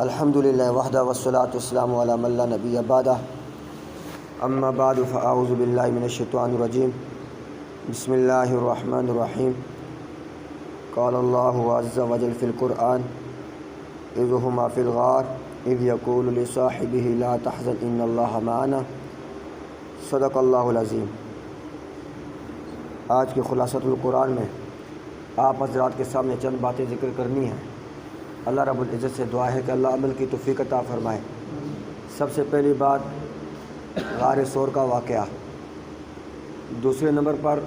الحمدللہ وحدہ والصلاۃ والسلام علی من لا نبی بعدہ اما بعد فاعوذ باللہ من الشیطان الرجیم بسم اللہ الرحمن الرحیم قال اللہ عز وجل فی القرآن اذ ہما فی الغار اذ یقول لصاحبہ لا تحزن ان اللہ معنا صدق اللہ العظیم۔ آج کی خلاصۃ القرآن میں آپ حضرات کے سامنے چند باتیں ذکر کرنی ہیں۔ اللہ رب العزت سے دعا ہے کہ اللہ عمل کی توفیق عطا فرمائے۔ سب سے پہلی بات غار ثور کا واقعہ، دوسرے نمبر پر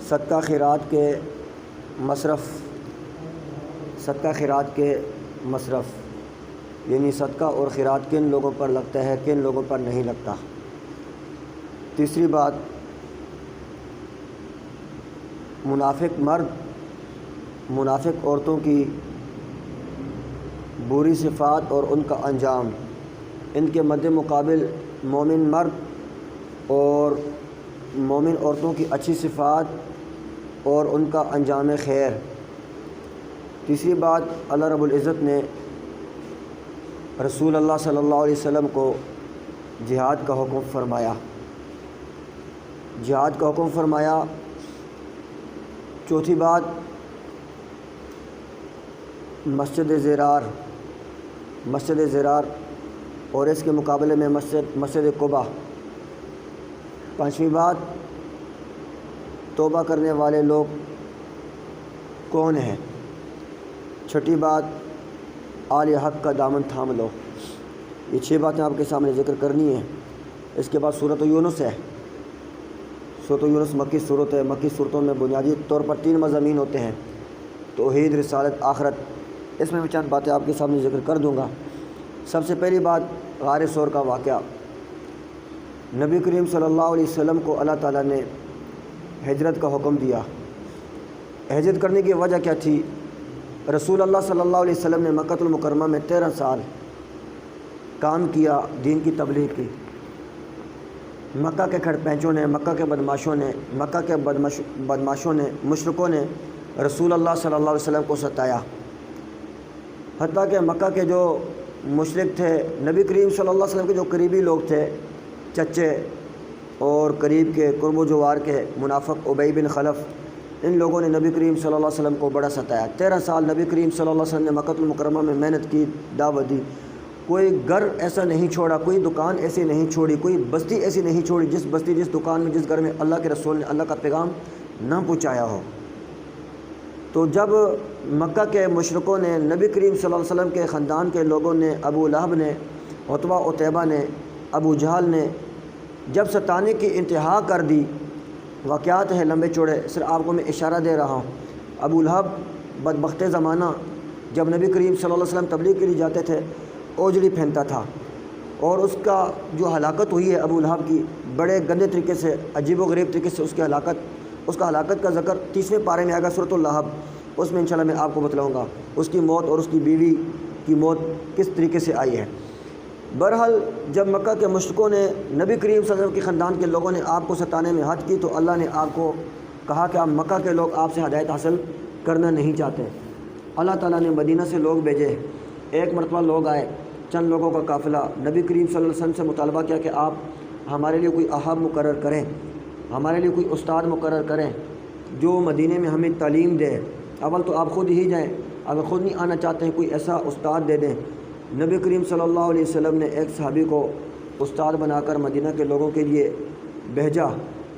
صدقہ خیرات کے مصرف یعنی صدقہ اور خیرات کن لوگوں پر لگتا ہے، کن لوگوں پر نہیں لگتا۔ تیسری بات منافق عورتوں کی بری صفات اور ان کا انجام، ان کے مد مقابل مومن مرد اور مومن عورتوں کی اچھی صفات اور ان کا انجام خیر۔ تیسری بات اللہ رب العزت نے رسول اللہ صلی اللہ علیہ وسلم کو جہاد کا حکم فرمایا۔ چوتھی بات مسجد زرار اور اس کے مقابلے میں مسجد قباء۔ پانچویں بات توبہ کرنے والے لوگ کون ہیں۔ چھٹی بات آل حق کا دامن تھام لو۔ یہ 6 باتیں آپ کے سامنے ذکر کرنی ہیں۔ اس کے بعد سورۃ یونس ہے۔ سورۃ یونس مکی صورت ہے۔ مکی صورتوں میں بنیادی طور پر 3 مضامین ہوتے ہیں: توحید، رسالت، آخرت۔ اس میں بھی چند باتیں آپ کے سامنے ذکر کر دوں گا۔ سب سے پہلی بات غار ثور کا واقعہ۔ نبی کریم صلی اللہ علیہ وسلم کو اللہ تعالیٰ نے ہجرت کا حکم دیا۔ ہجرت کرنے کی وجہ کیا تھی؟ رسول اللہ صلی اللہ علیہ وسلم نے مکہ المکرمہ میں 13 سال کام کیا، دین کی تبلیغ کی۔ مکہ کے کھڑ پینچوں نے، مکہ کے بدماشوں نے، مشرکوں نے رسول اللہ صلی اللہ علیہ وسلم کو ستایا۔ حتیٰ کہ مکہ کے جو مشرک تھے، نبی کریم صلی اللہ علیہ وسلم کے جو قریبی لوگ تھے، چچے اور قریب کے قرب و جوار کے منافق ابی بن خلف، ان لوگوں نے نبی کریم صلی اللہ علیہ وسلم کو بڑا ستایا۔ 13 سال نبی کریم صلی اللہ علیہ وسلم نے مکہ المکرمہ میں محنت کی، دعوت دی۔ کوئی گھر ایسا نہیں چھوڑا، کوئی دکان ایسی نہیں چھوڑی، کوئی بستی ایسی نہیں چھوڑی جس بستی، جس دکان میں، جس گھر میں اللہ کے رسول نے اللہ کا پیغام نہ پہنچایا ہو۔ تو جب مکہ کے مشرکوں نے، نبی کریم صلی اللہ علیہ وسلم کے خاندان کے لوگوں نے، ابو لہب نے، عتبہ عتیبہ نے، ابو جہل نے جب ستانے کی انتہا کر دی، واقعات ہیں لمبے چوڑے، صرف آپ کو میں اشارہ دے رہا ہوں۔ ابو لہب بدبخت زمانہ جب نبی کریم صلی اللہ علیہ وسلم تبلیغ کے لیے جاتے تھے، اوجڑی پہنتا تھا، اور اس کا جو ہلاکت ہوئی ہے ابو لہب کی، بڑے گندے طریقے سے، عجیب و غریب طریقے سے اس کا ہلاکت کا ذکر 30ویں پارے میں آئے گا، سورۃ اللہب۔ اس میں انشاءاللہ میں آپ کو بتلاؤں گا اس کی موت اور اس کی بیوی کی موت کس طریقے سے آئی ہے۔ بہرحال جب مکہ کے مشرکوں نے، نبی کریم صلی اللہ علیہ وسلم کے خاندان کے لوگوں نے آپ کو ستانے میں حد کی، تو اللہ نے آپ کو کہا کہ آپ مکہ کے لوگ آپ سے ہدایت حاصل کرنا نہیں چاہتے۔ اللہ تعالیٰ نے مدینہ سے لوگ بھیجے۔ ایک مرتبہ لوگ آئے، چند لوگوں کا قافلہ، نبی کریم صلی اللہ علیہ وسلم سے مطالبہ کیا کہ آپ ہمارے لیے کوئی احاب مقرر کریں، ہمارے لیے کوئی استاد مقرر کریں جو مدینے میں ہمیں تعلیم دے۔ اول تو آپ خود ہی جائیں، اگر خود نہیں آنا چاہتے ہیں کوئی ایسا استاد دے دیں۔ نبی کریم صلی اللہ علیہ وسلم نے ایک صحابی کو استاد بنا کر مدینہ کے لوگوں کے لیے بھیجا۔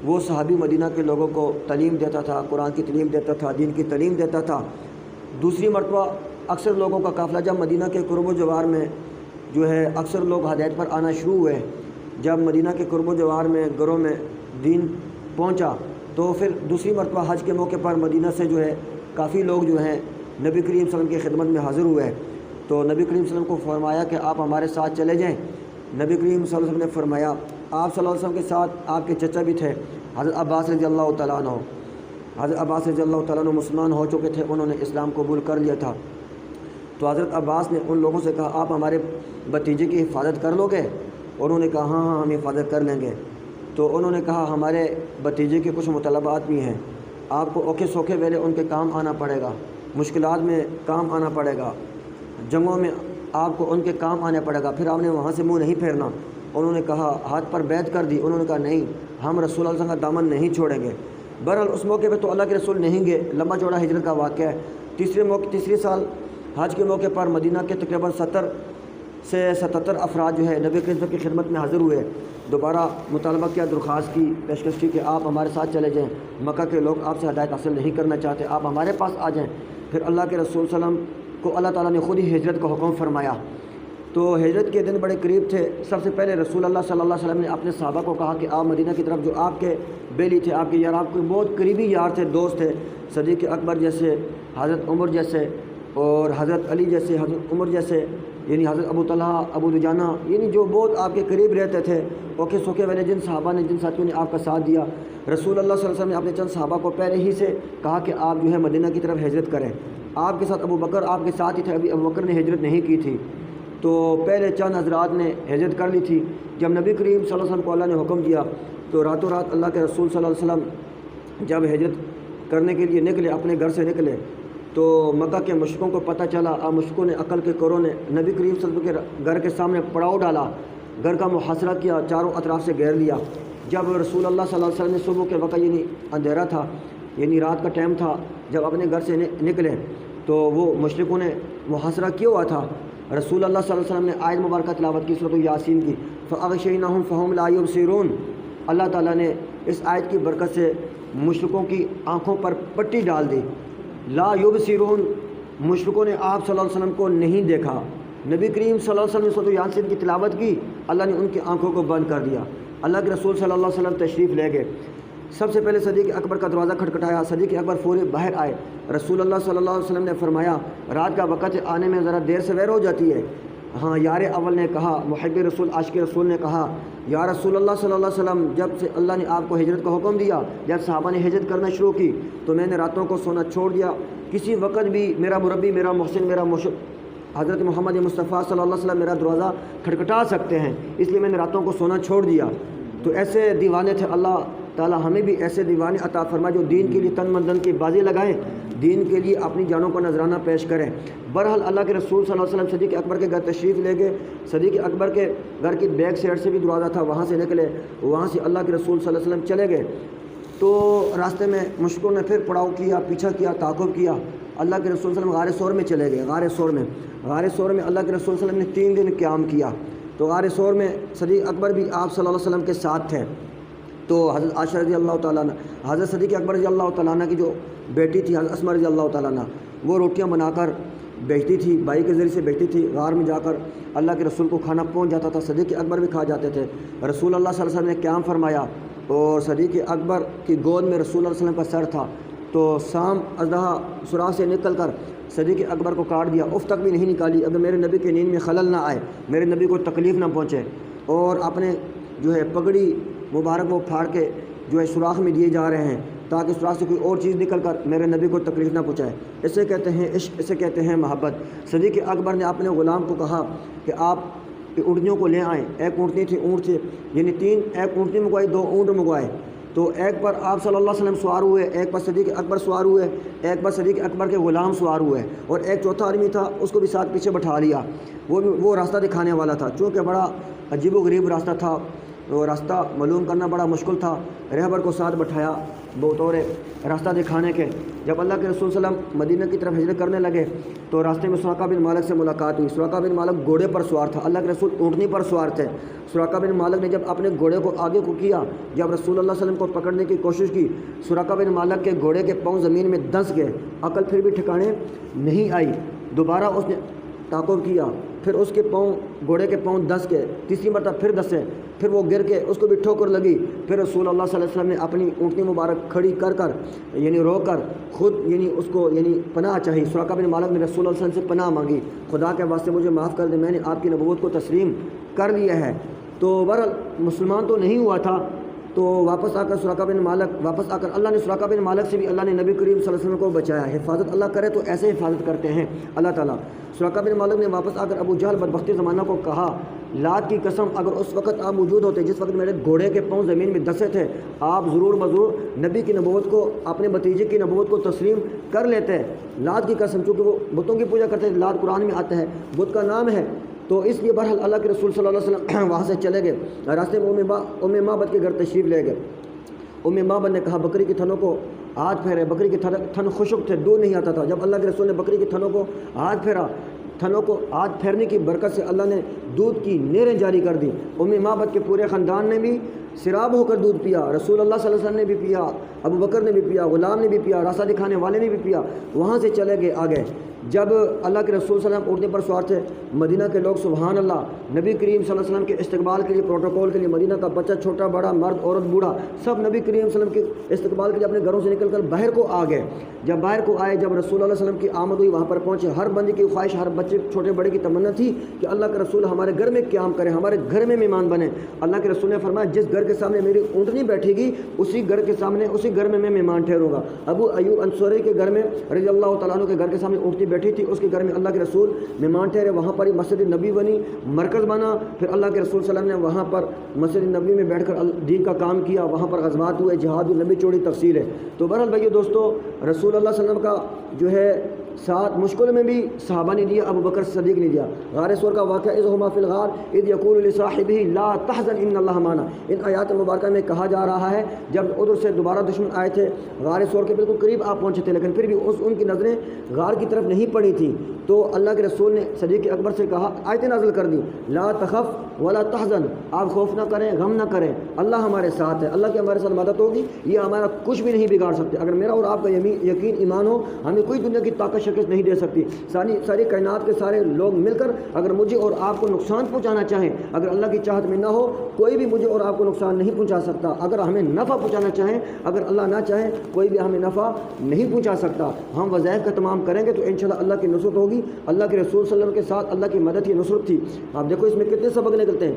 وہ صحابی مدینہ کے لوگوں کو تعلیم دیتا تھا، قرآن کی تعلیم دیتا تھا، دین کی تعلیم دیتا تھا۔ دوسری مرتبہ اکثر لوگوں کا قافلہ جب مدینہ کے قرب و جوار میں جو ہے اکثر لوگ ہدایت پر آنا شروع ہوئے، جب مدینہ کے قرب و جوار میں گھروں میں دین پہنچا، تو پھر دوسری مرتبہ حج کے موقع پر مدینہ سے جو ہے کافی لوگ جو ہیں نبی کریم صلی اللہ علیہ وسلم کی خدمت میں حاضر ہوئے۔ تو نبی کریم صلی اللہ علیہ وسلم کو فرمایا کہ آپ ہمارے ساتھ چلے جائیں۔ نبی کریم صلی اللہ علیہ وسلم نے فرمایا، آپ صلی اللہ علیہ وسلم کے ساتھ آپ کے چچا بھی تھے، حضرت عباس رضی اللہ تعالیٰ عنہ۔ حضرت عباس رضی اللہ تعالیٰ عنہ مسلمان ہو چکے تھے، انہوں نے اسلام قبول کر لیا تھا۔ تو حضرت عباس نے ان لوگوں سے کہا، آپ ہمارے بھتیجے کی حفاظت کر لو گے؟ انہوں نے کہا ہاں ہم حفاظت کر لیں گے۔ تو انہوں نے کہا ہمارے بھتیجے کے کچھ مطالبات بھی ہیں، آپ کو اوکھے سوکھے ویلے ان کے کام آنا پڑے گا۔ مشکلات میں کام آنا پڑے گا، جنگوں میں آپ کو ان کے کام آنا پڑے گا، پھر آپ نے وہاں سے منہ نہیں پھیرنا۔ انہوں نے کہا، ہاتھ پر بیعت کر دی، انہوں نے کہا نہیں، ہم رسول اللہ صلی اللہ علیہ وسلم کا دامن نہیں چھوڑیں گے۔ بہرحال اس موقع پہ تو اللہ کے رسول نہیں گئے، لمبا چوڑا ہجرت کا واقعہ ہے۔ تیسری سال حج کے موقع پر مدینہ کے تقریباً 70 سے 77 افراد جو ہے نبی کریم کی خدمت میں حاضر ہوئے، دوبارہ مطالبہ کیا، درخواست کی، پیشکش کی کہ آپ ہمارے ساتھ چلے جائیں، مکہ کے لوگ آپ سے ہدایت حاصل نہیں کرنا چاہتے، آپ ہمارے پاس آ جائیں۔ پھر اللہ کے رسول صلی اللہ علیہ وسلم کو اللہ تعالیٰ نے خود ہی ہجرت کا حکم فرمایا۔ تو ہجرت کے دن بڑے قریب تھے۔ سب سے پہلے رسول اللہ صلی اللہ علیہ وسلم نے اپنے صحابہ کو کہا کہ آپ مدینہ کی طرف، جو آپ کے بیلی تھے، آپ کے یار، آپ کے بہت قریبی یار تھے، دوست تھے، صدیق اکبر جیسے، حضرت عمر جیسے، اور حضرت علی جیسے، حضرت عمر جیسے، یعنی حضرت ابو طلحہ، ابو دجانہ، یعنی جو بہت آپ کے قریب رہتے تھے، اوکھے سوکھے والے جن صحابہ نے، جن ساتھیوں نے آپ کا ساتھ دیا۔ رسول اللہ صلی اللہ علیہ وسلم نے اپنے چند صحابہ کو پہلے ہی سے کہا کہ آپ جو ہے مدینہ کی طرف ہجرت کریں۔ آپ کے ساتھ ابو بکر آپ کے ساتھ ہی تھے، ابھی ابو بکر نے ہجرت نہیں کی تھی، تو پہلے چند حضرات نے ہجرت کر لی تھی۔ جب نبی کریم صلی اللہ علیہ وسلم کو اللہ نے حکم دیا تو راتوں رات اللہ کے رسول صلی اللہ علیہ وسلم جب ہجرت کرنے کے لیے نکلے، اپنے گھر سے نکلے، تو مکہ کے مشرکوں کو پتہ چلا۔ مشرکوں نے عقل کے کروں نے نبی کریم صلی اللہ علیہ وسلم کے گھر کے سامنے پڑاؤ ڈالا، گھر کا محاصرہ کیا، چاروں اطراف سے گھیر لیا۔ جب رسول اللہ صلی اللہ علیہ وسلم نے صبح کے وقت، یعنی اندھیرا تھا، یعنی رات کا ٹائم تھا، جب اپنے گھر سے نکلے تو وہ مشرکوں نے محاصرہ کیا ہوا تھا۔ رسول اللہ صلی اللہ علیہ وسلم نے آیت مبارکہ تلاوت کی، سورۃ یاسین کی، فَأَغْشَيْنَاهُمْ فَهُمْ لَا يُبْصِرُونَ۔ اللہ تعالیٰ نے اس آیت کی برکت سے مشرکوں کی آنکھوں پر پٹی ڈال دی۔ لا یبصرون، مشرکوں نے آپ صلی اللہ علیہ وسلم کو نہیں دیکھا۔ نبی کریم صلی اللہ علیہ وسلم نے سورۃ یاسین کی تلاوت کی، اللہ نے ان کی آنکھوں کو بند کر دیا۔ اللہ کے رسول صلی اللہ علیہ وسلم تشریف لے گئے۔ سب سے پہلے صدیق اکبر کا دروازہ کھٹکھٹایا، صدیق اکبر فوری باہر آئے۔ رسول اللہ صلی اللہ علیہ وسلم نے فرمایا، رات کا وقت آنے میں ذرا دیر سویر ہو جاتی ہے۔ ہاں، یار اول نے کہا، محب رسول، عاشق رسول نے کہا، یا رسول اللہ صلی اللہ علیہ وسلم، جب سے اللہ نے آپ کو ہجرت کا حکم دیا، جب صحابہ نے ہجرت کرنا شروع کی تو میں نے راتوں کو سونا چھوڑ دیا۔ کسی وقت بھی میرا مربی، میرا محسن، میرا مرشد حضرت محمد مصطفیٰ صلی اللہ علیہ وسلم میرا دروازہ کھٹکھٹا سکتے ہیں، اس لیے میں نے راتوں کو سونا چھوڑ دیا۔ تو ایسے دیوانے تھے، اللہ تعالیٰ ہمیں بھی ایسے دیوانے عطا فرمائے جو دین کے لیے تن من دھن کی بازی لگائیں، دین کے لیے اپنی جانوں کو نذرانہ پیش کریں۔ بہرحال اللہ کے رسول صلی اللہ علیہ وسلم صدیق اکبر کے گھر تشریف لے گئے۔ صدیق اکبر کے گھر کی بیک سائڈ سے بھی دروازہ تھا، وہاں سے نکلے، وہاں سے اللہ کے رسول صلی اللہ علیہ وسلم چلے گئے۔ تو راستے میں مشرکوں نے پھر پڑاؤ کیا، پیچھا کیا، تعاقب کیا۔ اللہ کے رسول صلی اللہ علیہ وسلم غار ثور میں چلے گئے۔ غار ثور میں اللہ کے رسول صلی اللہ علیہ وسلم نے 3 دن قیام کیا۔ تو غار ثور میں صدیق اکبر بھی آپ صلی اللہ علیہ وسلم کے ساتھ تھے۔ تو حضرت عائشہ رضی اللہ تعالیٰ عنہ، حضرت صدیق اکبر رضی اللہ تعالیٰ عنہ کی جو بیٹی تھی حضرت اسماء رضی اللہ تعالیٰ عنہ، وہ روٹیاں بنا کر بیچتی تھی، بائی کے ذریعے سے بیچتی تھی۔ غار میں جا کر اللہ کے رسول کو کھانا پہنچ جاتا تھا، صدیق اکبر بھی کھا جاتے تھے۔ رسول اللہ صلی اللہ علیہ وسلم نے قیام فرمایا اور صدیق اکبر کی گود میں رسول اللہ صلی اللہ علیہ وسلم کا سر تھا۔ تو سام اژدہا سوراخ سے نکل کر صدیق اکبر کو کاٹ دیا، اف تک بھی نہیں نکالی، اگر میرے نبی کے نیند میں خلل نہ آئے، میرے نبی کو تکلیف نہ پہنچے۔ اور اپنے جو ہے پگڑی مبارک وہ پھاڑ کے جو ہے سوراخ میں دیے جا رہے ہیں تاکہ سوراخ سے کوئی اور چیز نکل کر میرے نبی کو تکلیف نہ پہنچائے۔ اسے کہتے ہیں عشق، اسے کہتے ہیں محبت۔ صدیق اکبر نے اپنے غلام کو کہا کہ آپ اونٹنیوں کو لے آئیں۔ ایک اونٹنی تھی، اونٹ تھے، یعنی 3، ایک اونٹنی منگوائی، 2 اونٹ منگوائے۔ تو ایک پر آپ صلی اللہ علیہ وسلم سوار ہوئے، ایک پر صدیق اکبر سوار ہوئے، ایک پر صدیق اکبر کے غلام سوار ہوئے، اور ایک چوتھا آدمی تھا، اس کو بھی ساتھ پیچھے بٹھا لیا۔ وہ راستہ دکھانے والا تھا، چونکہ بڑا عجیب و غریب راستہ تھا، وہ راستہ معلوم کرنا بڑا مشکل تھا۔ رہبر کو ساتھ بٹھایا بطور راستہ دکھانے کے۔ جب اللہ کے رسول صلی اللہ علیہ وسلم مدینہ کی طرف ہجرت کرنے لگے تو راستے میں سراقہ بن مالک سے ملاقات ہوئی۔ سراقہ بن مالک گھوڑے پر سوار تھا، اللہ کے رسول اونٹنی پر سوار تھے۔ سراقہ بن مالک نے جب اپنے گھوڑے کو آگے کو کیا، جب رسول اللہ صلی اللہ علیہ وسلم کو پکڑنے کی کوشش کی، سراقہ بن مالک کے گھوڑے کے پاؤں زمین میں دھنس گئے، عقل پھر بھی ٹھکانے نہیں آئی۔ دوبارہ اس نے تعاقب کیا، پھر اس کے پاؤں، گھوڑے کے پاؤں دھنس گئے، تیسری مرتبہ پھر دھنسے، پھر وہ گر کے اس کو بھی ٹھوکر لگی۔ پھر رسول اللہ صلی اللہ علیہ وسلم نے اپنی اونٹنی مبارک کھڑی کر کر یعنی رو کر خود اس کو پناہ چاہی۔ سراقہ بن مالک نے رسول اللہ صلی اللہ علیہ وسلم سے پناہ مانگی، خدا کے واسطے مجھے معاف کر دیں، میں نے آپ کی نبوت کو تسلیم کر لیا ہے۔ تو بہرحال مسلمان تو نہیں ہوا تھا، تو واپس آ کر سراقہ بن مالک واپس آ کر اللہ نے سراقہ بن مالک سے بھی اللہ نے نبی کریم صلی اللہ علیہ وسلم کو بچایا. حفاظت اللہ کرے تو ایسے حفاظت کرتے ہیں اللہ تعالیٰ. سراقہ بن مالک نے واپس آ کر ابو جہل بدبختی زمانہ کو کہا لات کی قسم اگر اس وقت آپ موجود ہوتے جس وقت میرے گھوڑے کے پاؤں زمین میں دسے تھے آپ ضرور مضرور نبی کی نبوت کو اپنے بھتیجے کی نبوت کو تسلیم کر لیتے. لات کی قسم چونکہ وہ بتوں کی پوجا کرتے ہیں, لات قرآن میں آتا ہے, بت کا نام ہے, تو اس لیے بہرحال اللہ کے رسول صلی اللہ علیہ وسلم وہاں سے چلے گئے. راستے میں ام معبد کے گھر تشریف لے گئے. ام معبد نے کہا بکری کی تھنوں کو ہاتھ پھیرے. بکری کے تھن خشک تھے, دودھ نہیں آتا تھا. جب اللہ کے رسول نے بکری کی تھنوں کو ہاتھ پھیرا, تھنوں کو ہاتھ پھیرنے کی برکت سے اللہ نے دودھ کی نہریں جاری کر دی. ام معبد کے پورے خاندان نے بھی سیراب ہو کر دودھ پیا. رسول اللہ صلی اللہ علیہ وسلم نے بھی پیا, ابو بکر نے بھی پیا, غلام نے بھی پیا, راستہ دکھانے والے نے بھی پیا. وہاں سے چلے گئے آگے. جب اللہ کے رسول صلی اللہ علیہ وسلم اٹھنے پر سوار تھے, مدینہ کے لوگ سبحان اللہ نبی کریم صلی اللہ علیہ وسلم کے استقبال کے لیے پروٹوکول کے لیے مدینہ کا بچہ چھوٹا بڑا مرد عورت بوڑھا سب نبی کریم صلی اللہ علیہ وسلم کے استقبال کے لیے اپنے گھروں سے نکل کر باہر کو آ گئے. جب باہر کو آئے, جب رسول اللہ علیہ وسلم کی آمد ہوئی, وہاں پر پہنچے. ہر بندے کی خواہش, ہر بچے چھوٹے بڑے کی تمنا تھی کہ اللہ کے رسول ہمارے گھر میں قیام کرے, ہمارے گھر میں مہمان بنے. اللہ کے رسول نے فرمایا جس گھر کے سامنے میری اونٹنی بیٹھے گی اسی گھر کے سامنے اسی گھر میں میں مہمان ٹھہروں گا. ابو ایوب انصاری کے گھر میں رضی اللہ تعالیٰ عنہ کے گھر کے سامنے اونٹنی بیٹھی تھی, اس کے گھر میں اللہ کے رسول مہمان ٹھہرے. وہاں پر ہی مسجد نبی بنی, مرکز بنا. پھر اللہ کے رسول صلی اللہ علیہ وسلم نے وہاں پر مسجد نبی میں بیٹھ کر دین کا کام کیا. وہاں پر غزوات ہوئے, جہاد ہوئے, لمبی چوڑی تفصیل ہے. تو بہرحال بھائیو دوستو, رسول اللہ صلی اللہ علیہ وسلم کا جو ہے ساتھ مشکل میں بھی صحابہ نے دیا, ابو بکر صدیق نے دیا. غار سور کا واقعہ اذ ہما فی الغار اذ یقول لصاحبہ لا تحزن ان اللہ معنا. ان آیات مبارکہ میں کہا جا رہا ہے جب ادھر سے دوبارہ دشمن آئے تھے, غار سور کے بالکل قریب آپ پہنچے تھے, لیکن پھر بھی ان کی نظریں غار کی طرف نہیں پڑی تھیں. تو اللہ کے رسول نے صدیق اکبر سے کہا, آیتیں نازل کر دی, لا تخف ولا تحزن, آپ خوف نہ کریں غم نہ کریں, اللہ ہمارے ساتھ ہے, اللہ کی ہمارے ساتھ مدد ہوگی, یہ ہمارا کچھ بھی نہیں بگاڑ سکتے. اگر میرا اور آپ کا یقین ایمان ہو, ہمیں کوئی دنیا کی طاقت شکست نہیں دے سکتی. ساری کائنات کے سارے لوگ مل کر اگر مجھے اور آپ کو نقصان پہنچانا چاہیں, اگر اللہ کی چاہت میں نہ ہو کوئی بھی مجھے اور آپ کو نقصان نہیں پہنچا سکتا. اگر ہمیں نفع پہنچانا چاہیں, اگر اللہ نہ چاہیں کوئی بھی ہمیں نفع نہیں پہنچا سکتا. ہم وظائف کا تمام کریں گے تو انشاءاللہ اللہ کی نصرت ہوگی. اللہ کے رسول صلی اللہ علیہ وسلم کے ساتھ اللہ کی مدد کی نصرت تھی. آپ دیکھو اس میں کتنے سبق نکلتے ہیں.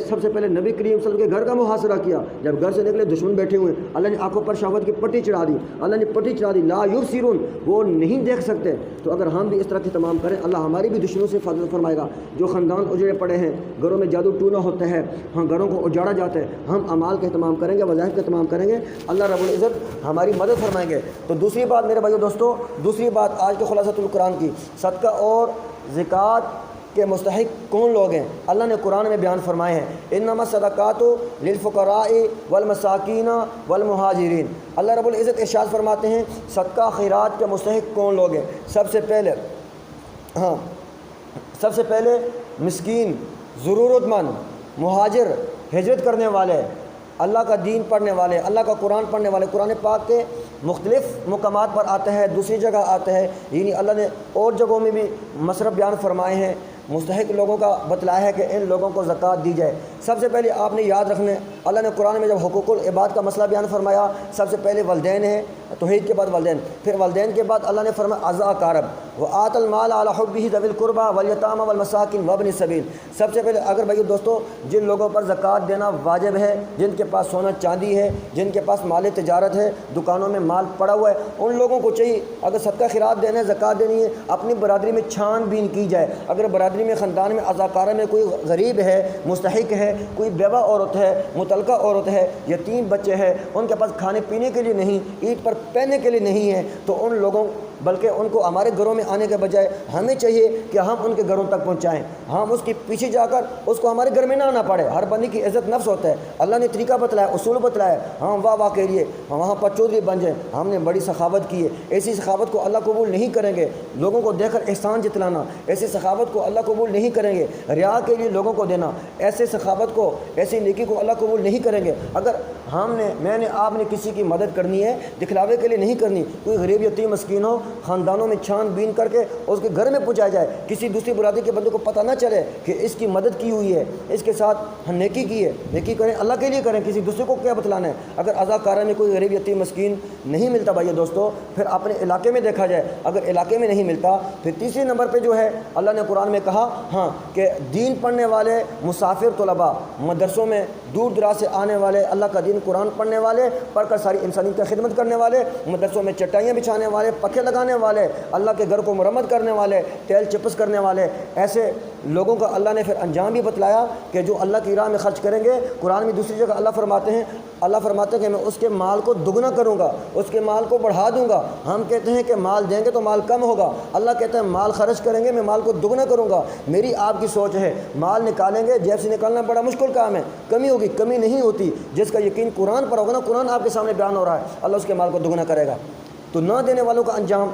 سب سے پہلے نبی کریم صلی اللہ علیہ وسلم کے گھر کا محاصرہ کیا. جب گھر سے نکلے دشمن بیٹھے ہوئے, اللہ نے آنکھوں پر شہوت کی پٹی چڑھا دی. اللہ نے پٹی چڑھا دی, لا یبصرون, وہ نہیں دیکھ سکتے. تو اگر ہم بھی اس طرح کی تمام کریں, اللہ ہماری بھی دشمنوں سے حفاظت فرمائے گا. جو خاندان اجڑے پڑے ہیں, گھروں میں جادو ٹونا ہوتا ہے, ہم گھروں کو اجاڑا جاتا ہے, ہم اعمال کا اہتمام کریں گے, وظائف کا اہتمام کریں گے, اللہ رب العزت ہماری مدد فرمائیں گے. تو دوسری بات میرے بھائیو دوستو, دوسری بات آج کے خلاصۃ القرآن کی, صدقہ اور زکوٰۃ کے مستحق کون لوگ ہیں. اللہ نے قرآن میں بیان فرمائے ہیں, انما الصدقات للفقراء والمساکین والمہاجرین. اللہ رب العزت ارشاد فرماتے ہیں صدقہ خیرات کے مستحق کون لوگ ہیں. سب سے پہلے مسکین, ضرورت مند, مہاجر, ہجرت کرنے والے, اللہ کا دین پڑھنے والے, اللہ کا قرآن پڑھنے والے. قرآن پاک کے مختلف مقامات پر آتا ہے, دوسری جگہ آتا ہے, یعنی اللہ نے اور جگہوں میں بھی مصرف بیان فرمائے ہیں. مستحق لوگوں کا بتلایا ہے کہ ان لوگوں کو زکوٰۃ دی جائے. سب سے پہلے آپ نے یاد رکھنا, اللہ نے قرآن میں جب حقوق العباد کا مسئلہ بیان فرمایا, سب سے پہلے والدین ہیں, توحید کے بعد والدین, پھر والدین کے بعد اللہ نے فرمایا اعضاء اقارب, وآت المال علی حبہ ذوی القربى والیتامى والمساکین وابن السبیل. سب سے پہلے اگر بھائی دوستو جن لوگوں پر زکوٰۃ دینا واجب ہے, جن کے پاس سونا چاندی ہے, جن کے پاس مال تجارت ہے, دکانوں میں مال پڑا ہوا ہے, ان لوگوں کو چاہیے اگر صدقہ خیرات دینا ہے, زکوٰۃ دینی ہے, اپنی برادری میں چھان بین کی جائے. اگر برادری میں, خاندان میں, اعضاء میں کوئی غریب ہے, مستحق ہے, کوئی بیوہ عورت ہے, مطلقہ عورت ہے, یتیم بچے ہیں, ان کے پاس کھانے پینے کے لیے نہیں, عید پر پہننے کے لیے نہیں ہے, تو ان لوگوں بلکہ ان کو ہمارے گھروں میں آنے کے بجائے ہمیں چاہیے کہ ہم ان کے گھروں تک پہنچائیں. ہم اس کے پیچھے جا کر اس کو ہمارے گھر میں نہ آنا پڑے. ہر بندی کی عزت نفس ہوتا ہے. اللہ نے طریقہ بتلایا, اصول بتلایا, ہم واہ کے لیے وہاں پر چودھری بن جائیں. ہم نے بڑی سخاوت کی ہے, ایسی سخاوت کو اللہ قبول نہیں کریں گے. لوگوں کو دیکھ کر احسان جتلانا, ایسی سخاوت کو اللہ قبول نہیں کریں گے. ریا کے لیے لوگوں کو دینا, ایسے سخاوت کو, ایسی نیکی کو اللہ قبول نہیں کریں گے. اگر میں نے, آپ نے کسی کی مدد کرنی ہے, دکھلاوے کے لیے نہیں کرنی. کوئی غریب یتیم مسکین ہو, خاندانوں میں چھان بین کر کے اس کے گھر میں پہنچایا جائے، کسی دوسری برادری کے بندے کو پتہ نہ چلے کہ اس کی مدد کی ہوئی ہے، اس کے ساتھ نیکی کی ہے۔ نیکی کریں اللہ کے لیے کریں، کسی دوسرے کو کیا بتلانا ہے۔ اگر عزاکارہ میں کوئی غریب یتیم مسکین نہیں ملتا بھائی دوستو، پھر اپنے علاقے میں دیکھا جائے، اگر علاقے میں نہیں ملتا پھر تیسرے نمبر پہ جو ہے اللہ نے قرآن میں کہا ہاں کہ دین پڑھنے والے مسافر طلباء، مدرسوں میں دور دراز سے آنے والے، اللہ کا دین قرآن پڑھنے والے، پڑھ کر ساری انسانیت کی خدمت کرنے والے، مدرسوں میں چٹائیاں بچھانے والے، پکھے لگانے والے، اللہ کے گھر کو مرمت کرنے والے، ٹیل چپس کرنے والے، ایسے لوگوں کا اللہ نے پھر انجام بھی بتلایا کہ جو اللہ کی راہ میں خرچ کریں گے۔ قرآن میں دوسری جگہ اللہ فرماتے ہیں کہ میں اس کے مال کو دگنا کروں گا، اس کے مال کو بڑھا دوں گا۔ ہم کہتے ہیں کہ مال دیں گے تو مال کم ہوگا، اللہ کہتا ہے مال خرچ کریں گے میں مال کو دگنا کروں گا۔ میری آپ کی سوچ ہے مال نکالیں گے، جیب سے نکالنا بڑا مشکل کام ہے، کمی ہوگی، کمی نہیں ہوتی۔ جس کا یقین قرآن پر ہوگا نا، قرآن آپ کے سامنے بیان ہو رہا ہے، اللہ اس کے مال کو دگنا کرے گا۔ تو نہ دینے والوں کا انجام،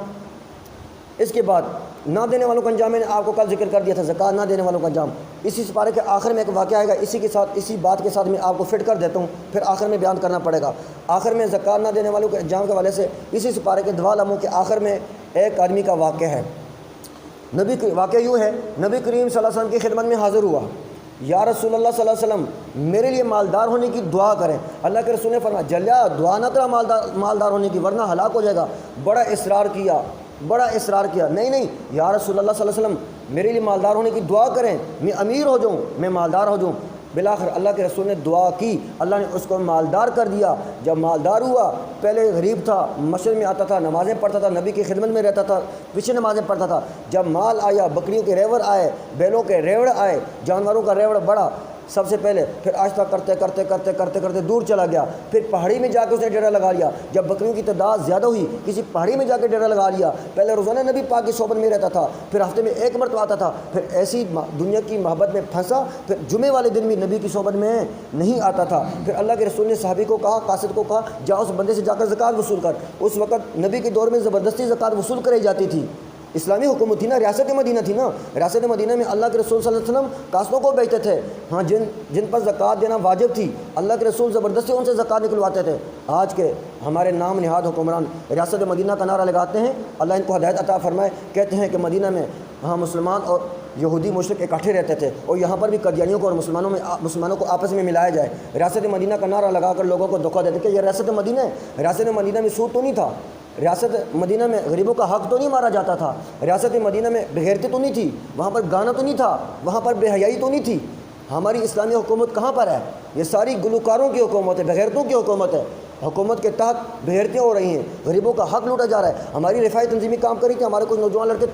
اس کے بعد نہ دینے والوں کا انجام میں نے آپ کو کل ذکر کر دیا تھا، زکوٰۃ نہ دینے والوں کا انجام۔ اسی سپارے کے آخر میں ایک واقعہ آئے گا، اسی بات کے ساتھ میں آپ کو فٹ کر دیتا ہوں، پھر آخر میں بیان کرنا پڑے گا۔ آخر میں زکوٰۃ نہ دینے والوں کے انجام کے حوالے سے اسی سپارے کے 2 لمحوں کے آخر میں ایک آدمی کا واقعہ ہے۔ واقعہ یوں ہے، نبی کریم صلی اللہ علیہ وسلم کی خدمت میں حاضر ہوا، یا رسول اللہ صلی اللہ علیہ وسلم میرے لیے مالدار ہونے کی دعا کریں۔ اللہ کے رسول نے فرمایا جلیا دعا نہ کرا مالدار ہونے کی ورنہ ہلاک ہو جائے گا۔ بڑا اصرار کیا، نہیں یا رسول اللہ صلی اللہ علیہ وسلم میرے لیے مالدار ہونے کی دعا کریں، میں امیر ہو جاؤں، میں مالدار ہو جاؤں۔ بالآخر اللہ کے رسول نے دعا کی، اللہ نے اس کو مالدار کر دیا۔ جب مالدار ہوا، پہلے غریب تھا، مسجد میں آتا تھا، نمازیں پڑھتا تھا، نبی کی خدمت میں رہتا تھا، پیچھے نمازیں پڑھتا تھا۔ جب مال آیا، بکریوں کے ریوڑ آئے، بیلوں کے ریوڑ آئے، جانوروں کا ریوڑ بڑھا سب سے پہلے، پھر آہستہ کرتے دور چلا گیا، پھر پہاڑی میں جا کے اس نے ڈیرا لگا لیا۔ جب بکریوں کی تعداد زیادہ ہوئی، کسی پہاڑی میں جا کے ڈیرا لگا لیا۔ پہلے روزانہ نبی پاک کی صحبت میں رہتا تھا، پھر ہفتے میں 1 مرتبہ آتا تھا، پھر ایسی دنیا کی محبت میں پھنسا، پھر جمعے والے دن بھی نبی کی صحبت میں نہیں آتا تھا۔ پھر اللہ کے رسول نے صحابی کو کہا، قاصد کو کہا جا اس بندے سے جا کر زکوٰۃ وصول کر۔ اس وقت نبی کے دور میں زبردستی زکوٰۃ وصول کرائی جاتی تھی، اسلامی حکومت تھی نا، ریاست مدینہ تھی نا، ریاست مدینہ میں اللہ کے رسول صلی اللہ علیہ وسلم قاصدوں کو بیچتے تھے، ہاں جن پر زکوٰۃ دینا واجب تھی، اللہ کے رسول زبردستی ان سے زکوٰۃ نکلواتے تھے۔ آج کے ہمارے نام نہاد حکمران ریاست مدینہ کا نعرہ لگاتے ہیں، اللہ ان کو ہدایت عطا فرمائے، کہتے ہیں کہ مدینہ میں ہاں مسلمان اور یہودی مشرک اکٹھے رہتے تھے، اور یہاں پر بھی قادیانیوں کو اور مسلمانوں کو آپس میں ملایا جائے۔ ریاست مدینہ کا نعرہ لگا کر لوگوں کو دھوکہ دیتے کہ یہ ریاست مدینہ ہے۔ ریاست مدینہ میں سود تو نہیں تھا، ریاست مدینہ میں غریبوں کا حق تو نہیں مارا جاتا تھا، ریاست مدینہ میں بغیرتی تو نہیں تھی، وہاں پر گانا تو نہیں تھا، وہاں پر بے حیائی تو نہیں تھی۔ ہماری اسلامی حکومت کہاں پر ہے؟ یہ ساری گلوکاروں کی حکومت ہے، بغیرتوں کی حکومت ہے۔ حکومت کے تحت بغیرتیاں ہو رہی ہیں، غریبوں کا حق لوٹا جا رہا ہے۔ ہماری رفاہی تنظیمی کام کری کہ ہمارے کچھ نوجوان لڑکے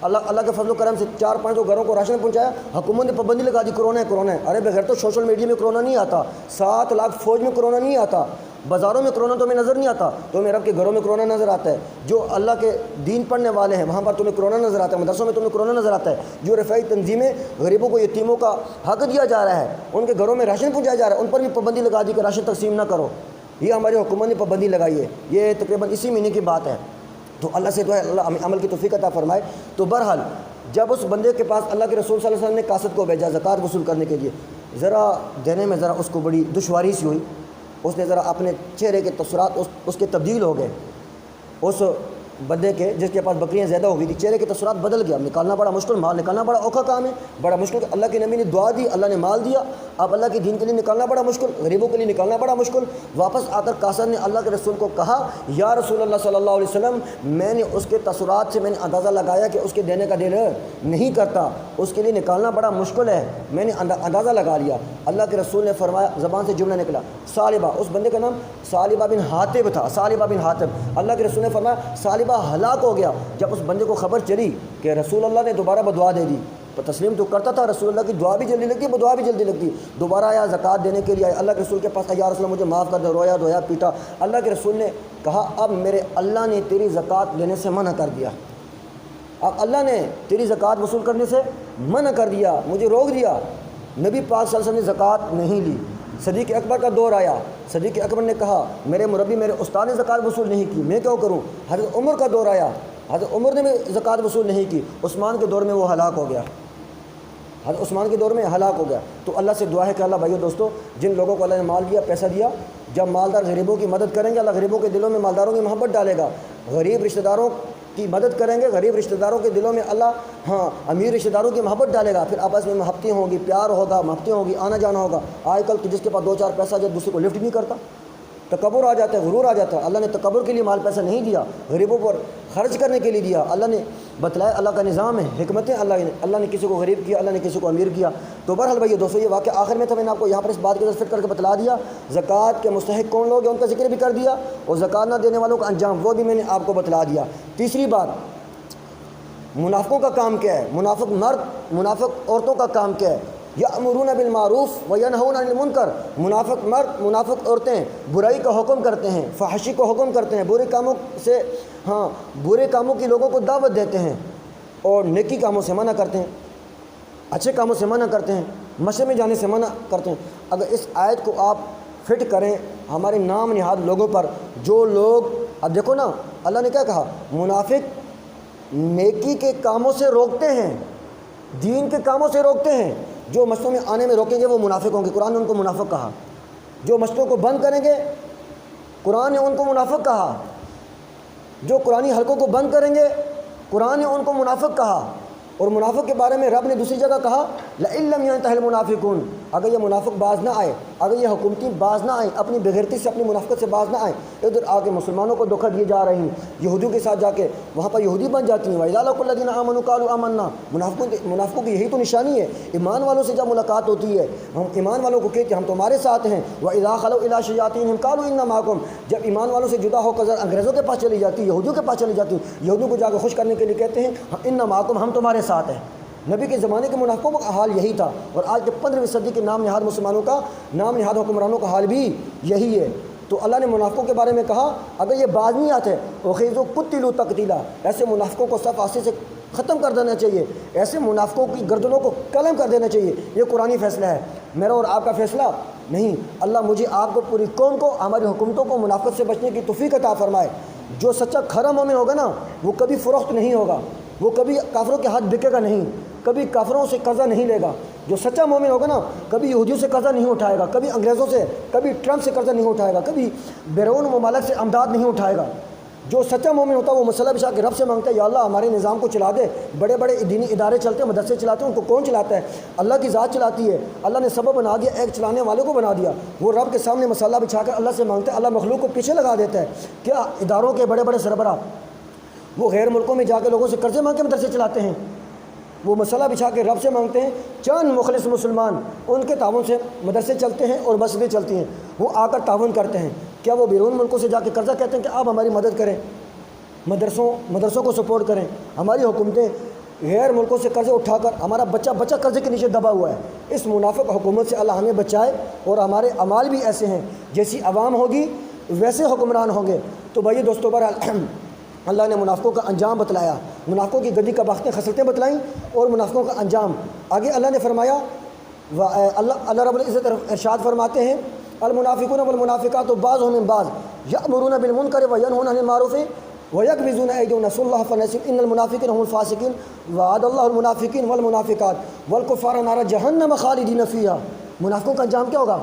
اللہ کے فضل و کرم سے 4-5 گھروں کو راشن پہنچایا، حکومت نے پابندی لگا دی کرونا ہے۔ ارے بغیر تو سوشل میڈیا میں کرونا نہیں آتا، 7 لاکھ فوج میں کرونا نہیں آتا، بازاروں میں کرونا تمہیں نظر نہیں آتا، تمہیں رب کے گھروں میں کرونا نظر آتا ہے۔ جو اللہ کے دین پڑھنے والے ہیں وہاں پر تمہیں کرونا نظر آتا ہے، مدرسوں میں تمہیں کرونا نظر آتا ہے۔ جو رفاہی تنظیمیں غریبوں کو، یتیموں کا حق دیا جا رہا ہے، ان کے گھروں میں راشن پہنچایا جا رہا ہے، ان پر بھی پابندی لگا دی کہ راشن تقسیم نہ کرو۔ یہ ہماری حکومت نے پابندی لگائی ہے، یہ تقریباً اسی مہینے کی بات ہے۔ تو اللہ سے دعا ہے اللہ ہمیں عمل کی توفیق عطا فرمائے۔ تو بہرحال جب اس بندے کے پاس اللہ کے رسول صلی اللہ علیہ وسلم نے قاصد کو بھیجا زکوٰۃ وصول کرنے کے لیے، ذرا دینے میں ذرا اس کو بڑی دشواری سی ہوئی، اس نے ذرا اپنے چہرے کے تاثرات اس کے تبدیل ہو گئے، اس بندے کے جس کے پاس بکریاں زیادہ ہو گئی تھی چہرے کے تاثرات بدل گیا، نکالنا بڑا مشکل، مال نکالنا بڑا اوکھا کام ہے، بڑا مشکل۔ اللہ کے نبی نے دعا دی، اللہ نے مال دیا، اب اللہ کے دین کے لیے نکالنا بڑا مشکل، غریبوں کے لیے نکالنا بڑا مشکل۔ واپس آ کر قاصد نے اللہ کے رسول کو کہا یا رسول اللہ صلی اللہ علیہ وسلم میں نے اس کے تاثرات سے میں نے اندازہ لگایا کہ اس کے دینے کا دل نہیں کرتا، اس کے لیے نکالنا بڑا مشکل ہے، میں نے اندازہ لگا لیا۔ اللہ کے رسول نے فرمایا، زبان سے جملہ نکلا ثعلبہ، اس بندے کا نام ثعلبہ بن حاطب تھا، ثعلبہ بن حاطب۔ اللہ کے رسول نے فرمایا ثعلبہ ہلاک ہو گیا۔ جب اس بندے کو خبر چلی کہ رسول اللہ نے دوبارہ بدعا دے دی، تو تسلیم تو کرتا تھا، رسول اللہ کی دعا بھی جلدی لگتی، بدعا بھی جلدی لگتی، دوبارہ آیا زکوٰۃ دینے کے لیے آیا، اللہ کے رسول کے پاس یا رسول اللہ مجھے معاف کر دے، رویا دھویا پیٹا۔ اللہ کے رسول نے کہا اب میرے اللہ نے تیری زکوٰۃ لینے سے منع کر دیا، اب اللہ نے تیری زکوٰۃ وصول کرنے سے منع کر دیا، مجھے روک دیا۔ نبی پاک صلی اللہ علیہ وسلم نے زکوٰۃ نہیں لی۔ صدیق اکبر کا دور آیا، صدیق اکبر نے کہا میرے مربی میرے استاد نے زکوٰۃ وصول نہیں کی، میں کیا کروں؟ حضرت عمر کا دور آیا، حضرت عمر نے بھی زکوٰۃ وصول نہیں کی، عثمان کے دور میں وہ ہلاک ہو گیا، حضرت عثمان کے دور میں ہلاک ہو گیا۔ تو اللہ سے دعا ہے کہ اللہ بھائیو دوستو، جن لوگوں کو اللہ نے مال دیا، پیسہ دیا، جب مالدار غریبوں کی مدد کریں گے، اللہ غریبوں کے دلوں میں مالداروں کی محبت ڈالے گا۔ غریب رشتہ داروں کی مدد کریں گے، غریب رشتہ داروں کے دلوں میں اللہ امیر رشتہ داروں کی محبت ڈالے گا، پھر آپس میں محبتیں ہوں گی، پیار ہوگا، محبتیں ہوں گی، آنا جانا ہوگا۔ آج کل تو جس کے پاس 2-4 پیسہ جو دوسرے کو لفٹ نہیں کرتا، تکبر آ جاتا ہے، غرور آ جاتا ہے۔ اللہ نے تکبر کے لیے مال پیسہ نہیں دیا، غریبوں پر خرچ کرنے کے لیے دیا۔ اللہ نے بتلایا، اللہ کا نظام ہے، حکمتیں اللہ نے کسی کو غریب کیا، اللہ نے کسی کو امیر کیا۔ تو بہرحال بھائی دوستو، یہ واقعہ آخر میں تھا، میں نے آپ کو یہاں پر اس بات کی طرف فٹ کر کے بتلا دیا۔ زکوٰۃ کے مستحق کون لوگ ہیں ان کا ذکر بھی کر دیا، اور زکوٰۃ نہ دینے والوں کا انجام وہ بھی میں نے آپ کو بتلا دیا۔ تیسری بات، منافقوں کا کام کیا ہے، منافق مرد، منافق عورتوں کا کام کیا ہے؟ یأمرون بالمعروف وینہون عن المنکر۔ منافق مرد، منافق عورتیں برائی کا حکم کرتے ہیں، فحشی کو حکم کرتے ہیں، برے کاموں سے برے کاموں کی لوگوں کو دعوت دیتے ہیں، اور نیکی کاموں سے منع کرتے ہیں، اچھے کاموں سے منع کرتے ہیں، مشے میں جانے سے منع کرتے ہیں۔ اگر اس آیت کو آپ فٹ کریں ہمارے نام نہاد لوگوں پر، جو لوگ اب دیکھو نا، اللہ نے کیا کہا، منافق نیکی کے کاموں سے روکتے ہیں، دین کے کاموں سے روکتے ہیں۔ جو مسجدوں میں آنے میں روکیں گے وہ منافق ہوں گے، قرآن نے ان کو منافق کہا۔ جو مسجدوں کو بند کریں گے قرآن نے ان کو منافق کہا۔ جو قرآنی حلقوں کو بند کریں گے قرآن نے ان کو منافق کہا۔ اور منافق کے بارے میں رب نے دوسری جگہ کہا لئن لم ينتهِ المنافقون، اگر یہ منافق باز نہ آئے، اگر یہ حکومتی باز نہ آئیں، اپنی بغیرتی سے، اپنی منافقت سے باز نہ آئیں، ادھر آ کے مسلمانوں کو دھوکہ دیے جا رہے ہیں، یہودیوں کے ساتھ جا کے وہاں پر یہودی بن جاتی ہیں۔ وَإِذَا لَقُوا الَّذِينَ آمَنُوا قَالُوا آمَنَّا، منافقوں کی یہی تو نشانی ہے۔ ایمان والوں سے جب ملاقات ہوتی ہے، ہم ایمان والوں کو کہتے ہیں ہم تمہارے ساتھ ہیں۔ وَإِذَا خَلَوْا إِلَىٰ شَيَاطِينِهِمْ قَالُوا إِنَّا مَعَكُمْ، جب ایمان والوں سے جدا ہو کر انگریزوں کے پاس چلی جاتی ہے، یہودیوں کے پاس چلی جاتی ہے، یہودیوں کو جا کے خوش کرنے کے لیے کہتے ہیں إِنَّا مَعَكُمْ، ہم تمہارے ساتھ ہیں۔ نبی کے زمانے کے منافقوں کا حال یہی تھا، اور آج کے 15ویں صدی کے نام نہاد مسلمانوں کا، نام نہاد حکمرانوں کا حال بھی یہی ہے۔ تو اللہ نے منافقوں کے بارے میں کہا اگر یہ باز نہیں آتے وَخِذُوا قُتِلُوا تَقْتِيلًا، ایسے منافقوں کو صف آستے سے ختم کر دینا چاہیے، ایسے منافقوں کی گردنوں کو قلم کر دینا چاہیے۔ یہ قرآنی فیصلہ ہے، میرا اور آپ کا فیصلہ نہیں۔ اللہ مجھے آپ کو، پوری قوم کو، ہماری حکومتوں کو منافقت سے بچنے کی توفیق عطا فرمائے۔ جو سچا کھرا مومن ہوگا نا، وہ کبھی فروخت نہیں ہوگا، وہ کبھی کافروں کے ہاتھ بکے گا نہیں، کبھی کافروں سے قرضہ نہیں لے گا۔ جو سچا مومن ہوگا نا، کبھی یہودیوں سے قرضہ نہیں اٹھائے گا، کبھی انگریزوں سے، کبھی ٹرمپ سے قرضہ نہیں اٹھائے گا، کبھی بیرون ممالک سے امداد نہیں اٹھائے گا۔ جو سچا مومن ہوتا ہے وہ مسئلہ بچھا کے رب سے مانگتا ہے، یا اللہ ہمارے نظام کو چلا دے۔ بڑے بڑے دینی ادارے چلتے ہیں، مدرسے چلاتے ہیں، ان کو کون چلاتا ہے؟ اللہ کی ذات چلاتی ہے۔ اللہ نے سبب بنا دیا، ایک چلانے والے کو بنا دیا، وہ رب کے سامنے مسئلہ بچھا کر اللہ سے مانگتا ہے، اللہ مخلوق کو پیچھے لگا دیتا ہے۔ کیا اداروں کے بڑے بڑے سربراہ وہ غیر ملکوں میں جا کے لوگوں سے قرضے مانگ کے مدرسے چلاتے ہیں؟ وہ مسئلہ بچھا کے رب سے مانگتے ہیں۔ چند مخلص مسلمان ان کے تعاون سے مدرسے چلتے ہیں اور مسجدیں چلتی ہیں، وہ آ کر تعاون کرتے ہیں۔ کیا وہ بیرون ملکوں سے جا کے قرضہ کہتے ہیں کہ آپ ہماری مدد کریں، مدرسوں کو سپورٹ کریں؟ ہماری حکومتیں غیر ملکوں سے قرضے اٹھا کر ہمارا بچہ قرضے کے نیچے دبا ہوا ہے۔ اس منافق حکومت سے اللہ ہمیں بچائے، اور ہمارے اعمال بھی ایسے ہیں، جیسی عوام ہوگی ویسے حکمران ہوں گے۔ تو بھائی دوستو، بہرحال اللہ نے منافقوں کا انجام بتلایا، منافقوں کی گدی کا باختیں خصلتیں بتلائیں، اور منافقوں کا انجام آگے اللہ نے فرمایا۔ اللہ رب العزت ارشاد فرماتے ہیں المنافقون والمنافقات بعضهم من بعض یأمرون بالمنکر وینہون عن المعروف ویقبضون ایدیہم نسوا اللہ فنسیہم ان المنافقین هم الفاسقین وعد اللہ المنافقین والمنافقات والکفار نار جہنم خالدین فیہا۔ منافقوں کا انجام کیا ہوگا؟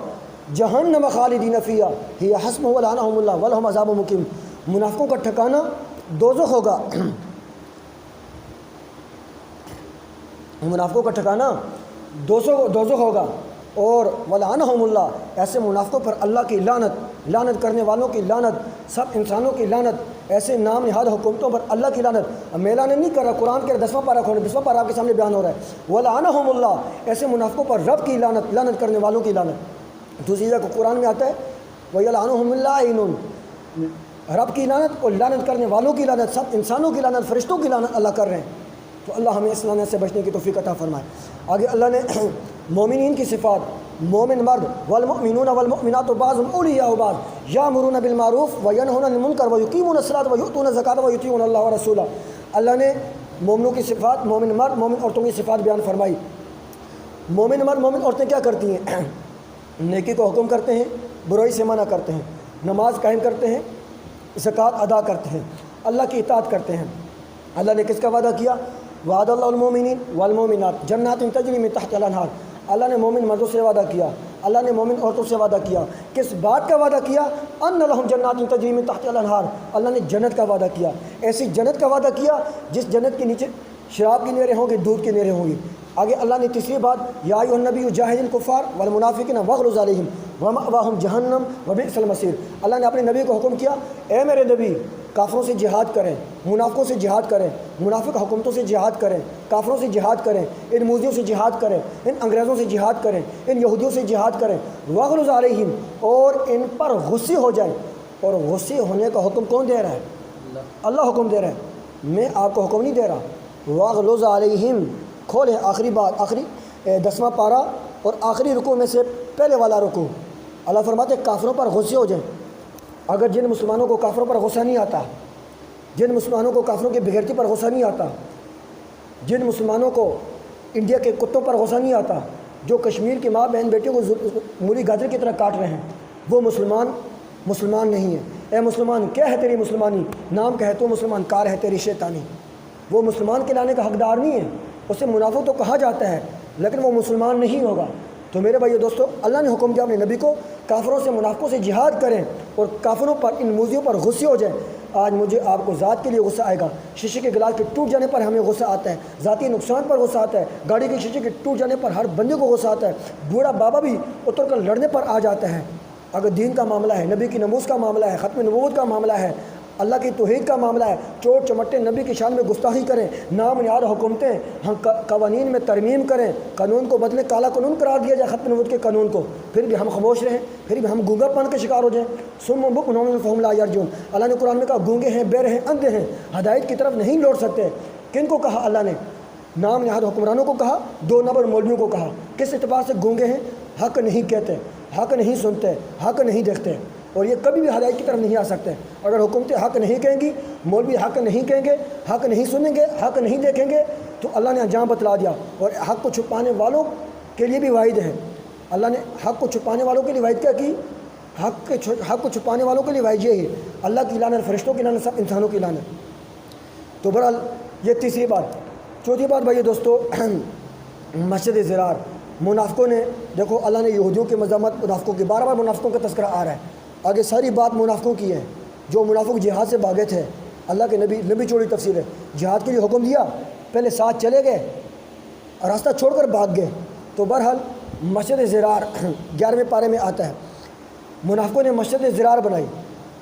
جہنم خالدین فیہا ہی حسبهم ولعنهم اللہ ولہم عذاب مقیم۔ منافقوں کا ٹھکانہ دوزخ ہوگا، منافقوں کا ٹھکانہ دوزخ ہوگا، اور ولعنہم اللہ، ایسے منافقوں پر اللہ کی لعنت کرنے والوں کی لعنت، سب انسانوں کی لعنت، ایسے نام نہاد حکومتوں پر اللہ کی لعنت۔ میں اعلان نہیں کر رہا، قرآن کے 10واں پارہ کھولیں، 10واں پارہ آپ کے سامنے بیان ہو رہا ہے۔ ولعنہم اللہ، ایسے منافقوں پر رب کی لعنت کرنے والوں کی لعنت۔ دوسری جگہ قرآن میں آتا ہے وَيَلْعَنُهُمُ اللَّاعِنُونَ، رب کی لعنت اور لعنت کرنے والوں کی لعنت، سب انسانوں کی لعنت، فرشتوں کی لعنت اللہ کر رہے ہیں۔ تو اللہ ہمیں اس لعنت سے بچنے کی توفیق عطا فرمائے۔ آگے اللہ نے مومنین کی صفات، مومن مرد والمؤمنون والمؤمنات بعضهم اولیاء بعض یامرون بالمعروف وینہون عن المنکر ویقیمون الصلاۃ ویؤتون الزکاۃ ویطیعون اللہ ورسولہ۔ اللہ نے مومنوں کی صفات، مومن مرد مومن عورتوں کی صفات بیان فرمائی۔ مومن مرد مومن عورتیں کیا کرتی ہیں؟ نیکی کو حکم کرتے ہیں، برائی سے منع کرتے ہیں، نماز قائم کرتے ہیں، زکوٰۃ ادا کرتے ہیں، اللہ کی اطاعت کرتے ہیں۔ اللہ نے کس کا وعدہ کیا؟ وعد اللہ المومنین والمومنات جنات تجری من تحتها الانہار۔ اللہ نے مومن مردوں سے وعدہ کیا، اللہ نے مومن عورتوں سے وعدہ کیا۔ کس بات کا وعدہ کیا؟ ان لہم جنات تجری من تحتها الانہار، اللہ نے جنت کا وعدہ کیا، ایسی جنت کا وعدہ کیا جس جنت کے نیچے شراب کی نہریں ہوں گی، دودھ کی نہریں ہوں گی۔ آگے اللہ نے تیسری بات، یا ایھا النبی جاہد الکفار والمنافقین واغلظ علیہم ومأواہم جہنم وبئس المصیر، اللہ نے اپنے نبی کو حکم کیا، اے میرے نبی کافروں سے جہاد کریں، منافقوں سے جہاد کریں، منافق حکومتوں سے جہاد کریں، کافروں سے جہاد کریں، ان موذیوں سے جہاد کریں، ان انگریزوں سے جہاد کریں، ان یہودیوں سے جہاد کریں، واغلظ علیہم، اور ان پر غصے ہو جائیں۔ اور غصے ہونے کا حکم کون دے رہا ہے؟ اللہ حکم دے رہا ہے، میں آپ کو حکم نہیں دے رہا۔ واغلظ علیہم کھولیں آخری بات، آخری 10واں پارہ اور آخری رکوع میں سے پہلے والا رکوع، اللہ فرماتے ہیں کافروں پر غصے ہو جائیں۔ اگر جن مسلمانوں کو کافروں پر غصہ نہیں آتا، جن مسلمانوں کو کافروں کی بغیرتی پر غصہ نہیں آتا، جن مسلمانوں کو انڈیا کے کتوں پر غصہ نہیں آتا، جو کشمیر کی ماں بہن بیٹیوں کو مولی گاجر کی طرح کاٹ رہے ہیں، وہ مسلمان نہیں ہے۔ اے مسلمان کیا ہے تیری مسلمانی؟ نام کہ ہے تو مسلمان، کار ہے تیری شیطانی۔ وہ مسلمان کہلانے کا حقدار نہیں ہے، اسے منافق تو کہا جاتا ہے لیکن وہ مسلمان نہیں ہوگا۔ تو میرے بھائیو دوستو، اللہ نے حکم دیا اپنے نبی کو کافروں سے منافقوں سے جہاد کریں اور کافروں پر ان موذیوں پر غصے ہو جائیں۔ آج مجھے آپ کو ذات کے لیے غصہ آئے گا، شیشے کے گلاس کے ٹوٹ جانے پر ہمیں غصہ آتا ہے، ذاتی نقصان پر غصہ آتا ہے، گاڑی کے شیشے کے ٹوٹ جانے پر ہر بندے کو غصہ آتا ہے، بوڑھا بابا بھی اتر کر لڑنے پر آ جاتا ہے۔ اگر دین کا معاملہ ہے، نبی کی ناموس کا معاملہ ہے، ختم نبوت کا معاملہ ہے، اللہ کی توحید کا معاملہ ہے، چوٹ چمٹے نبی کی شان میں گستاخی کریں، نام نہاد حکومتیں، ہم قوانین میں ترمیم کریں، قانون کو بدلے کالا قانون قرار دیا جائے ختم نبوت کے قانون کو، پھر بھی ہم خاموش رہیں، پھر بھی ہم گونگا پن کے شکار ہو جائیں۔ صم بکم فہم لا یرجون، اللہ نے قرآن میں کہا گونگے ہیں، بہرے ہیں، اندھے ہیں، ہدایت کی طرف نہیں لوٹ سکتے۔ کن کو کہا اللہ نے؟ نام نہاد حکمرانوں کو کہا، 2 نمبر مولویوں کو کہا۔ کس اعتبار سے گونگے ہیں؟ حق نہیں کہتے، حق نہیں سنتے، حق نہیں دیکھتے، اور یہ کبھی بھی ہدایت کی طرف نہیں آ سکتے۔ اگر حکومتیں حق نہیں کہیں گی، مولوی حق نہیں کہیں گے، حق نہیں سنیں گے، حق نہیں دیکھیں گے، تو اللہ نے انجام بتلا دیا۔ اور حق کو چھپانے والوں کے لیے بھی وعید ہے، اللہ نے حق کو چھپانے والوں کے لیے وعید کیا کی؟ حق کو چھپانے والوں کے لیے وعید یہ ہے، اللہ کی لعنت، فرشتوں کی لعنت، سب انسانوں کی لعنت۔ تو بہرحال یہ تیسری بات۔ چوتھی بات بھائی دوستو، مسجد ضرار، منافقوں نے، دیکھو اللہ نے یہودیوں کی مذمت، منافقوں کی، بار بار منافقوں کا تذکرہ آ رہا ہے، آگے ساری بات منافقوں کی ہے۔ جو منافق جہاد سے بھاگے تھے، اللہ کے نبی، لمبی چوڑی تفسیر ہے، جہاد کے لیے حکم دیا، پہلے ساتھ چلے گئے، راستہ چھوڑ کر بھاگ گئے۔ تو بہرحال مسجد ضرار 11ویں پارے میں آتا ہے، منافقوں نے مسجد ضرار بنائی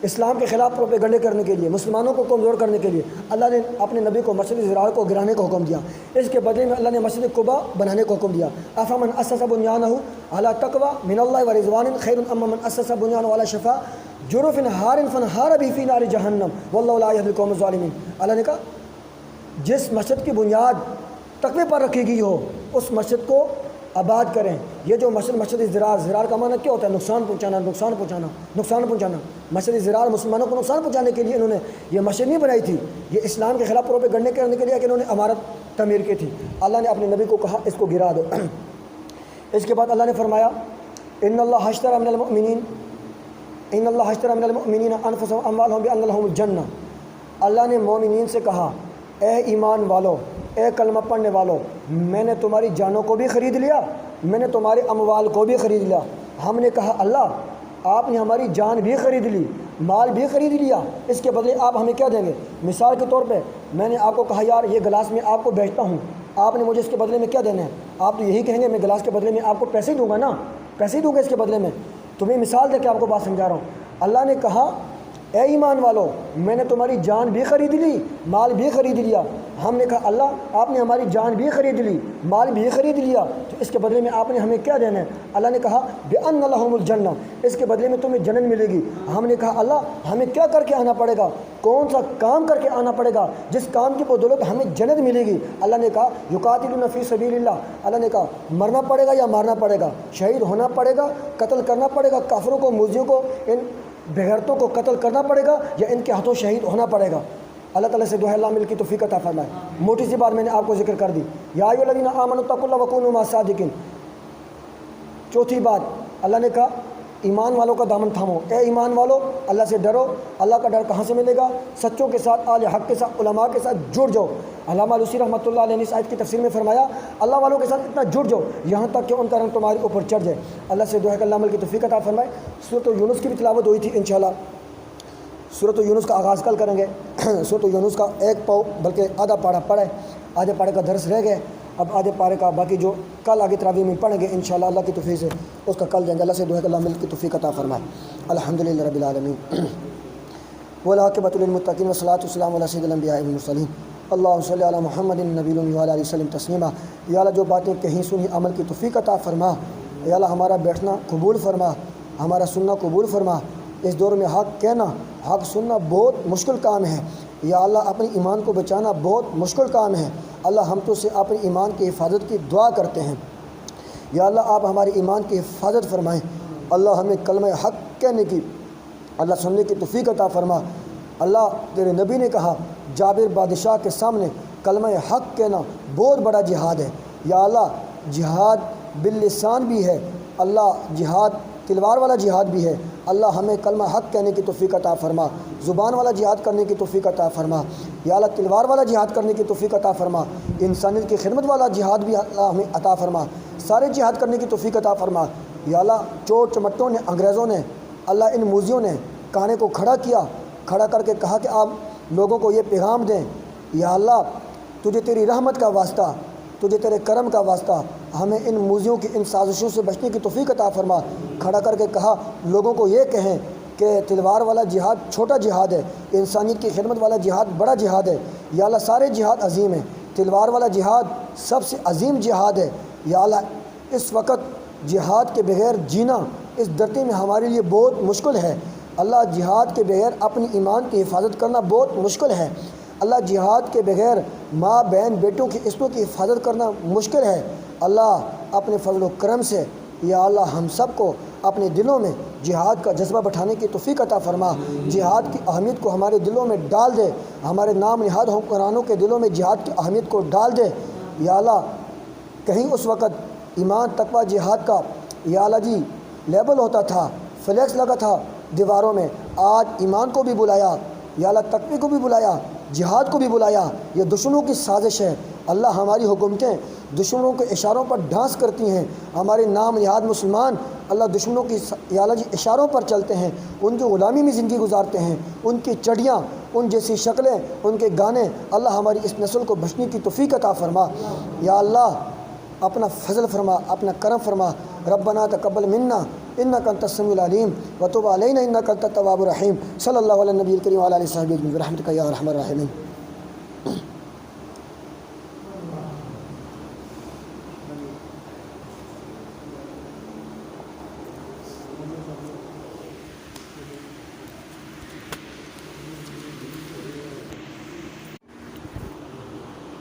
اسلام کے خلاف پروپیگنڈے کرنے کے لیے، مسلمانوں کو کمزور کرنے کے لیے۔ اللہ نے اپنے نبی کو مسجد ضرار کو گرانے کا حکم دیا، اس کے بدلے میں اللہ نے مسجد قباء بنانے کا حکم دیا۔ افمن اسس بنیانہ علی تقوی من اللہ ورضوان خیر اما من اسس بنیانہ علی شفا جرف ہار فانہار به فی نار جہنم واللہ لا یہدی القوم الظالمین۔ اللہ نے کہا جس مسجد کی بنیاد تقوی پر رکھی گئی ہو اس مسجد کو آباد کریں۔ یہ جو مسجد ضرار، ضرار کا معنی کیا ہوتا ہے؟ نقصان پہنچانا، نقصان پہنچانا، نقصان پہنچانا۔ مسجد ضرار مسلمانوں کو نقصان پہنچانے کے لیے انہوں نے یہ مسجد نہیں بنائی تھی، یہ اسلام کے خلاف پروپیگنڈے کرنے کے لیے کہ انہوں نے عمارت تعمیر کی تھی۔ اللہ نے اپنے نبی کو کہا اس کو گرا دو۔ اس کے بعد اللہ نے فرمایا ان اللہ اشتری من المؤمنین انفسهم واموالهم بان لهم الجنہ، اللہ نے مومنین سے کہا اے ایمان والو، اے کلمہ پڑھنے والو، میں نے تمہاری جانوں کو بھی خرید لیا، میں نے تمہارے اموال کو بھی خرید لیا۔ ہم نے کہا اللہ آپ نے ہماری جان بھی خرید لی، مال بھی خرید لیا، اس کے بدلے آپ ہمیں کیا دیں گے؟ مثال کے طور پہ میں نے آپ کو کہا یار یہ گلاس میں آپ کو بیچتا ہوں، آپ نے مجھے اس کے بدلے میں کیا دینا ہے؟ آپ تو یہی کہیں گے میں گلاس کے بدلے میں آپ کو پیسے دوں گا نا، پیسے دوں گا اس کے بدلے میں۔ تمہیں مثال دے کے آپ کو بات سمجھا رہا ہوں۔ اللہ نے کہا اے ایمان والو، میں نے تمہاری جان بھی خرید لی، مال بھی خرید لیا۔ ہم نے کہا اللہ آپ نے ہماری جان بھی خرید لی، مال بھی خرید لیا، تو اس کے بدلے میں آپ نے ہمیں کیا دینا ہے؟ اللہ نے کہا بِأَنَّ لَهُمُ الْجَنَّةَ، اس کے بدلے میں تمہیں جنت ملے گی۔ ہم نے کہا اللہ ہمیں کیا کر کے آنا پڑے گا؟ کون سا کام کر کے آنا پڑے گا جس کام کی بدولت ہمیں جنت ملے گی؟ اللہ نے کہا یقاتلون فی سبیل اللہ، اللہ نے کہا مرنا پڑے گا یا مارنا پڑے گا، شہید ہونا پڑے گا، قتل کرنا پڑے گا، کافروں کو، موذیوں کو، ان بغیرتوں کو قتل کرنا پڑے گا یا ان کے ہاتھوں شہید ہونا پڑے گا۔ اللہ تعالیٰ سے دعا اللہ مل کی توفیق عطا فرمائے۔ موٹی سی بات میں نے آپ کو ذکر کر دی، یا ایھا الذین آمنوا اتقوا اللہ وکونوا مع الصادقین۔ چوتھی بات اللہ نے کہا ایمان والوں کا دامن تھامو، اے ایمان والو اللہ سے ڈرو۔ اللہ کا ڈر کہاں سے ملے گا؟ سچوں کے ساتھ، اہل حق کے ساتھ، علماء کے ساتھ جڑ جاؤ۔ علامہ علوسی رحمۃ اللہ علیہ نے اس آیت کی تفسیر میں فرمایا اللہ والوں کے ساتھ اتنا جڑ جاؤ یہاں تک کہ ان کا رنگ تمہارے اوپر چڑھ جائے۔ اللہ سے دعا ہے کہ اللہ عمل کی توفیق عطا فرمائے۔ سورۃ یونس کی بھی تلاوت ہوئی تھی، انشاءاللہ سورۃ یونس کا آغاز کل کریں گے۔ سورۃ یونس کا ایک پاؤ بلکہ آدھا پارہ پڑھا ہے، آدھے پارے کا درس رہ گئے، اب آدھے پارے کا باقی جو کل آگے تراویح میں پڑھیں گے انشاءاللہ اللہ کی توفیق سے اس کا کل دیں گے۔ اللہ سے دعا ہے کہ اللہ عمل کی توفیق عطا فرمائے۔ الحمدللہ رب العالمین والعاقبۃ للمتقین والصلاۃ والسلام علی سید الانبیاء والمرسلین اللہم صلی علی محمد النبی الامی وعلی آلہ وسلم تسلیما۔ یا اللہ جو باتیں کہیں سنی عمل کی توفیق عطا فرما۔ یا اللہ ہمارا بیٹھنا قبول فرما، ہمارا سننا قبول فرما۔ اس دور میں حق کہنا، حق سننا بہت مشکل کام ہے۔ یا اللہ اپنی ایمان کو بچانا بہت مشکل کام ہے۔ اللہ ہم تو سے اپنی ایمان کی حفاظت کی دعا کرتے ہیں۔ یا اللہ آپ ہمارے ایمان کی حفاظت فرمائیں۔ اللہ ہمیں کلمہ حق کہنے کی، اللہ سننے کی توفیق عطا فرما۔ اللہ تیرے نبی نے کہا جابر بادشاہ کے سامنے کلمہ حق کہنا بہت بڑا جہاد ہے۔ یا اللہ جہاد باللسان بھی ہے، اللہ جہاد تلوار والا جہاد بھی ہے۔ اللہ ہمیں کلمہ حق کہنے کی توفیق عطا فرما، زبان والا جہاد کرنے کی توفیق عطا فرما۔ یا اللہ تلوار والا جہاد کرنے کی توفیق عطا فرما، انسانیت کی خدمت والا جہاد بھی اللہ ہمیں عطا فرما، سارے جہاد کرنے کی توفیق عطا فرما۔ یا اللہ چور چمٹوں نے، انگریزوں نے، اللہ ان موذیوں نے کانے کو کھڑا کیا، کھڑا کر کے کہا کہ آپ لوگوں کو یہ پیغام دیں۔ یا اللہ تجھے تیری رحمت کا واسطہ، تجھے تیرے کرم کا واسطہ ہمیں ان موذیوں کی، ان سازشوں سے بچنے کی توفیق عطا فرما۔ کھڑا کر کے کہا لوگوں کو یہ کہیں کہ تلوار والا جہاد چھوٹا جہاد ہے، انسانیت کی خدمت والا جہاد بڑا جہاد ہے۔ یا اللہ سارے جہاد عظیم ہیں، تلوار والا جہاد سب سے عظیم جہاد ہے۔ یا اللہ اس وقت جہاد کے بغیر جینا اس دھرتی میں ہمارے لیے بہت مشکل ہے۔ اللہ جہاد کے بغیر اپنی ایمان کی حفاظت کرنا بہت مشکل ہے۔ اللہ جہاد کے بغیر ماں بہن بیٹوں کی عصمتوں کی حفاظت کرنا مشکل ہے۔ اللہ اپنے فضل و کرم سے یا اللہ ہم سب کو اپنے دلوں میں جہاد کا جذبہ بٹھانے کی توفیق عطا فرما، جہاد کی اہمیت کو ہمارے دلوں میں ڈال دے، ہمارے نام نہاد حکمرانوں کے دلوں میں جہاد کی اہمیت کو ڈال دے۔ یا اللہ کہیں اس وقت ایمان تقوی جہاد کا یا اللہ جی لیبل ہوتا تھا، فلیکس لگا تھا دیواروں میں، آج ایمان کو بھی بلایا، یا اللہ تقوی کو بھی بلایا، جہاد کو بھی بلایا۔ یہ دشمنوں کی سازش ہے۔ اللہ ہماری حکومتیں دشمنوں کے اشاروں پر ڈانس کرتی ہیں، ہمارے نام نہاد مسلمان اللہ دشمنوں کی یا اللہ جی اشاروں پر چلتے ہیں، ان کی غلامی میں زندگی گزارتے ہیں، ان کی چڑیاں، ان جیسی شکلیں، ان کے گانے، اللہ ہماری اس نسل کو بچنے کی توفیق عطا فرما۔ یا اللہ اپنا فضل فرما، اپنا کرم فرما۔ ربنا تقبل منا انک انت السمیع العلیم وتب علینا انک انت التواب الرحیم۔ صلی اللہ علیہ نبی الکریم وعلی آلہ وصحبہ اجمعین برحمتک یا ارحم الراحمین۔